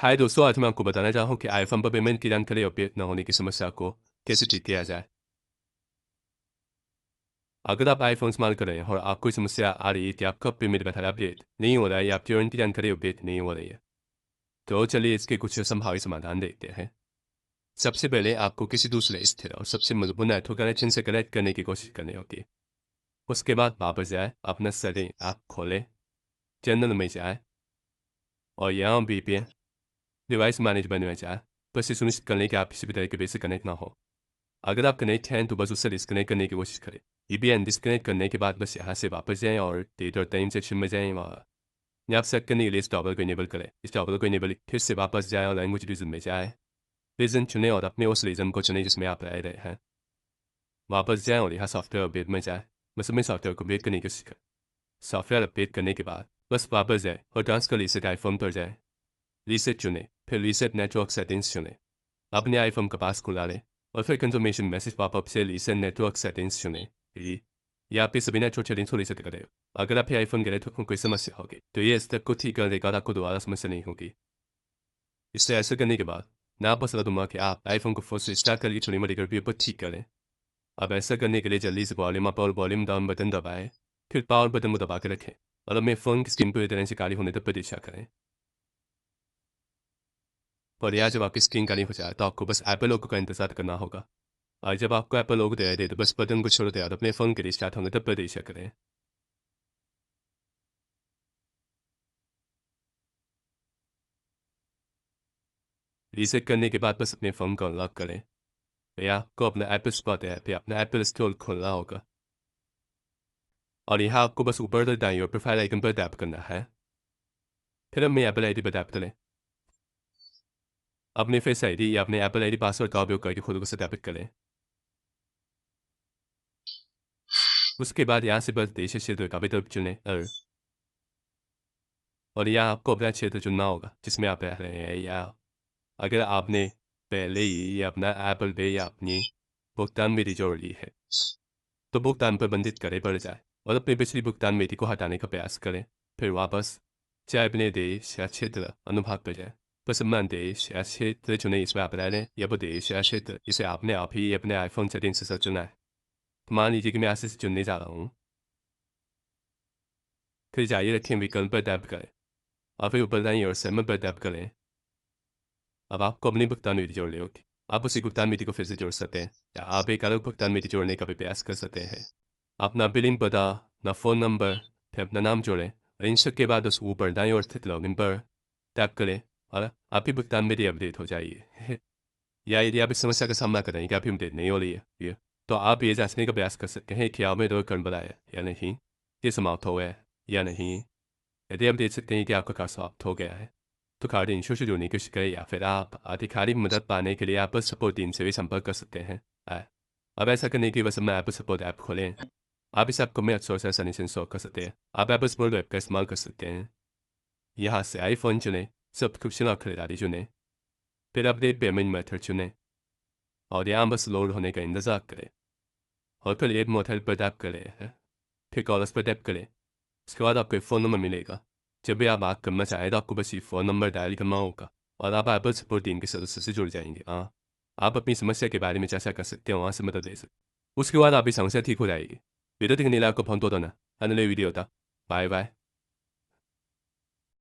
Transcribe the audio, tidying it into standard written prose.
हाय दोस्तों, आज मैं आपको बताना चाहूँ हूँ कि आईफोन पर पेमेंट की जानकारी अपडेट न होने की समस्या को कैसे ठीक किया जाए। अगर आप आईफोन इस्तेमाल कर रहे हैं और आपको समस्या आ रही है कि आपका पेमेंट मेथड अपडेट नहीं हो रहा है या आपकी वारंटी जानकारी अपडेट नहीं हो रही है, तो चलिए इसके कुछ संभावित समाधान देखते हैं। सबसे पहले आपको किसी दूसरे स्थिर और सबसे मजबूत नेटवर्क कनेक्शन से कनेक्ट करने की कोशिश करनी होगी। उसके बाद वापस जाए, अपना सेटिंग ऐप खोलें, जनरल में जाए और यहाँ VPN डिवाइस मैनेजमेंट में जाए। बस ये सुनिश्चित कर लें कि आप किसी भी तरह के बेस से कनेक्ट ना हो। अगर आप कनेक्ट हैं तो बस उससे डिस्कनेक्ट करने की कोशिश करें। VPN डिस्कनेक्ट करने के बाद बस यहाँ से वापस जाएँ और डेट और टाइम सेक्शन में जाएँ और यहाँ आप सेट करने के लिए इस टॉगल को इनेबल करें। इस टॉगल को इनेबल फिर से वापस जाएँ और लैंग्वेज रीजन में जाएँ। रीजन चुनें और अपने उस रीजन को चुनें जिसमें आप रह रहे हैं। वापस जाएँ और यहाँ सॉफ्टवेयर अपडेट में जाएँ। बस अपने सॉफ्टवेयर को अपडेट करने की कोशिश करें। सॉफ्टवेयर अपडेट करने के बाद बस वापस जाएँ और ट्रांसफर रीसेट आईफोन पर जाएँ। रीसेट चुनें, फिर रीसेट नेटवर्क सेटिंग्स चुनें। अपने आईफोन का पास खुला लें और फिर कंफर्मेशन मैसेज पॉपअप से रीसेट नेटवर्क सेटिंग्स चुनें। या आप सभी नेटवर्क सेटिंग्स को रीसेट करें। अगर आपके आईफोन के नेटवर्क में कोई समस्या होगी तो ये स्टेप को ठीक कर देगा और आपको दोबारा समस्या नहीं होगी। इससे ऐसा करने के बाद मैं आपको सलाह दूंगा कि आप आईफोन को फोन से स्टार्ट करके छोटी मोटी गड़बड़ी पर ठीक करें। अब ऐसा करने के लिए जल्दी से वॉल्यूम अप और वॉल्यूम डाउन बटन दबाएं, फिर पावर बटन को दबा कर रखें और अपने फ़ोन की स्क्रीन पूरी तरह से काली होने तक प्रतीक्षा करें। और यह जब आपकी स्क्रीन काली हो जाए तो आपको बस एप्पल लोगो का इंतजार करना होगा। और जब आपको एप्पल लोगो दिखाई दे तो बस बटन को छोड़ दें और अपने फ़ोन के रिस्टार्ट होने तक प्रतीक्षा करें। रीसेट करने के बाद बस अपने फ़ोन को अनलॉक करें। फिर आपको अपना एप्पल स्पॉट ऐप या अपना एप्पल स्टोर खोलना होगा और यहाँ आपको बस ऊपर दाईं ओर प्रोफाइल आइकन पर टैप करना है। फिर अपनी एप्पल आईडी पर टैप करें। अपने फेस आईडी या अपने एप्पल आईडी पासवर्ड का उपयोग करके खुद को सत्यापित करें। उसके बाद यहाँ से बस देश क्षेत्र का विकल्प चुनें और यहाँ आपको अपना क्षेत्र चुनना होगा जिसमें आप रह रहे हैं। या अगर आपने पहले ही अपना एप्पल पे या अपनी भुगतान विधि जोड़ ली है तो भुगतान प्रबंधित करे पड़ जाए और अपनी पिछली भुगतान विधि को हटाने का प्रयास करें। फिर वापस चाहे अपने देश या क्षेत्र अनुभाग पर जाए। पसंद देश या क्षेत्र चुने इसमें आप रह रहे हैं या वो देश या क्षेत्र इसे आपने आप ही अपने आईफोन सेटिंग से चुना है। तो मान लीजिए कि मैं ऐसे से चुनने जा रहा हूँ। फिर जारी रखें विकल्प पर टैप करें और फिर ऊपर दाईं ओर सेम पर टैप करें। अब आपको अपनी भुगतान विधि जोड़नी होगी। आप उसी भुगतान विधि को फिर से जोड़ सकते हैं या आप एक अलग भुगतान विधि जोड़ने का भी प्रयास कर सकते हैं। अपना बिलिंग पता, अपना फ़ोन नंबर, फिर अपना नाम जोड़ें और इन सब के बाद उस ऊपर दाईं ओर स्थित लॉगिन पर टैप करें और आपकी भुगतान विधि अपडेट हो जाएगी। या यदि आप इस समस्या का सामना कर रहे हैं कि आपकी अपडेट नहीं हो रही है तो आप ये जांचने का प्रयास कर सकते हैं कि आपने दो कर्म बनाया या नहीं, ये समाप्त हो गया है या नहीं। यदि आप देख सकते हैं कि आपका कार्य समाप्त हो गया है तो कार्ड इंश्योर से जुड़ने की कोशिश करें या फिर आप आधिकारिक मदद पाने के लिए एप्पल सपोर्ट टीम से भी संपर्क कर सकते हैं। अब ऐसा करने की बस अपना एप्पल सपोर्ट ऐप खोलें। आप इस ऐप को मेल सोर्स आसानी से इंस्टॉल कर सकते हैं। आप एप्पल सपोर्ट ऐप का इस्तेमाल कर सकते हैं। यहाँ से आईफोन चुनें, सब्सक्रिप्शन और खरीदारी चुनें, फिर अपडेट पेमेंट मेथड चुनें और यहाँ बस लोड होने का इंतजार करें और फिर एड मेथड पर टैप करें। फिर कॉलर्स पर टैप करें। उसके बाद आपको एक फ़ोन नंबर मिलेगा। जब भी आप बात करना चाहें तो आपको बस ये फ़ोन नंबर डायल करना होगा और आप एप्पल सपोर्ट टीम के सदस्य से जुड़ जाएंगे। हाँ, आप अपनी समस्या के बारे में चर्चा कर सकते हैं, वहाँ से मदद ले सकते हैं। उसके बाद आपकी समस्या ठीक हो जाएगी। वीडियो देखने के लिए आपको फोन तो ना, अन्य वीडियो था। Bye bye.